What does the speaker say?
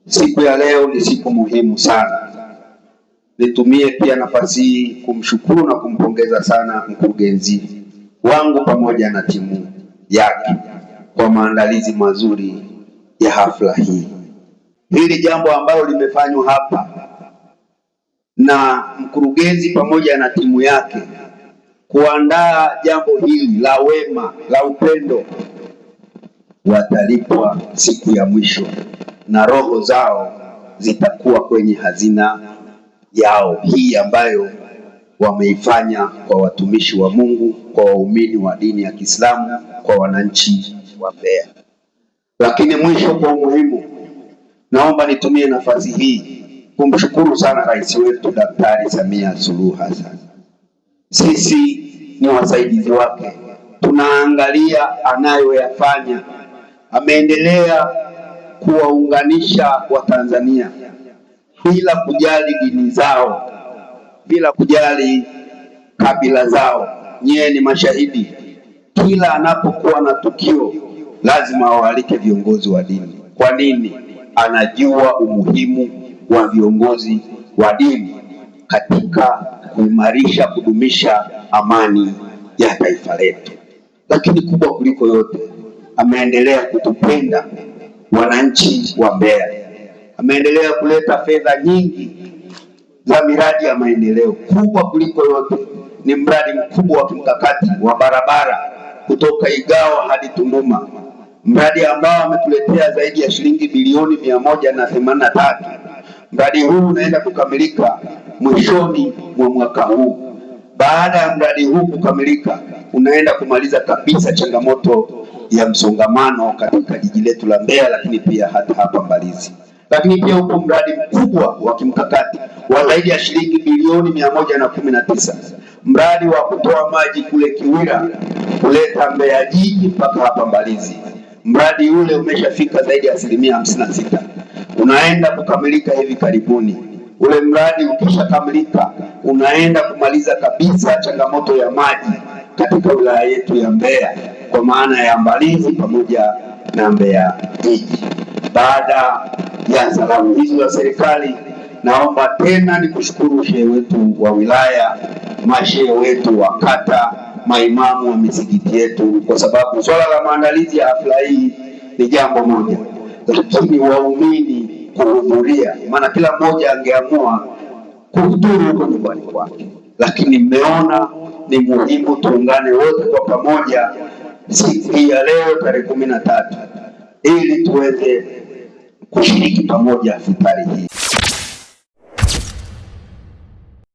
Siku ya leo ni siku muhimu sana. Nitumie pia nafasi hii kumshukuru na kumpongeza sana mkurugenzi wangu pamoja na timu yake kwa maandalizi mazuri ya hafla hii. Hili jambo ambalo limefanywa hapa na mkurugenzi pamoja na timu yake kuandaa jambo hili la wema, la upendo, watalipwa siku ya mwisho na roho zao zitakuwa kwenye hazina yao hii ambayo wameifanya kwa watumishi wa Mungu, kwa waumini wa dini ya Kiislamu, kwa wananchi wa Mbeya. Lakini mwisho kwa umuhimu, naomba nitumie nafasi hii kumshukuru sana rais wetu Daktari Samia Suluhu Hassan. Sisi ni wasaidizi wake, tunaangalia anayoyafanya. Ameendelea kuwaunganisha Watanzania bila kujali dini zao, bila kujali kabila zao. Nyie ni mashahidi, kila anapokuwa na tukio lazima awaalike viongozi wa dini. Kwa nini? Anajua umuhimu wa viongozi wa dini katika kuimarisha, kudumisha amani ya taifa letu. Lakini kubwa kuliko yote, ameendelea kutupenda wananchi wa Mbeya. Ameendelea kuleta fedha nyingi za miradi ya maendeleo. Kubwa kuliko yote ni mradi mkubwa wa kimkakati wa barabara kutoka Igawa hadi Tunduma, mradi ambao ametuletea zaidi ya shilingi bilioni 183. Mradi huu unaenda kukamilika mwishoni mwa mwaka huu. Baada ya mradi huu kukamilika, unaenda kumaliza kabisa changamoto ya msongamano katika jiji letu la Mbeya, lakini pia hata hapa Mbalizi. Lakini pia upo mradi mkubwa wa kimkakati wa zaidi ya shilingi bilioni 119, mradi wa kutoa maji kule Kiwira kuleta Mbeya jiji mpaka hapa Mbalizi. Mradi ule umeshafika zaidi ya 56%, unaenda kukamilika hivi karibuni. Ule mradi ukishakamilika, unaenda kumaliza kabisa changamoto ya maji katika wilaya yetu ya Mbeya, kwa maana ya Mbalizi pamoja na Mbeya jiji. Baada ya salamu hizo za serikali, naomba tena nikushukuru shehe wetu wa wilaya, mashehe wetu wa kata, maimamu wa misikiti yetu, kwa sababu swala la maandalizi ya hafla hii ni jambo moja, lakini waumini kuhudhuria, maana kila mmoja angeamua kuhudhuria huko nyumbani kwake, lakini mmeona ni muhimu tuungane wote kwa pamoja siku hii ya leo tarehe 13 ili tuweze kushiriki pamoja futari hii.